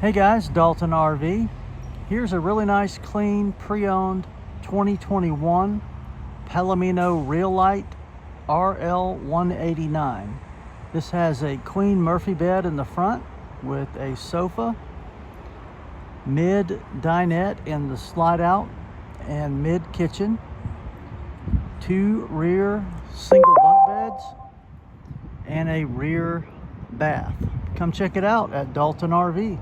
Hey guys, Dalton RV. Here's a really nice, clean, pre-owned 2021 Palomino Real-Lite RL189. This has a queen Murphy bed in the front with a sofa, mid dinette in the slide out and mid kitchen, 2 rear single bunk beds, and a rear bath. Come check it out at Dalton RV.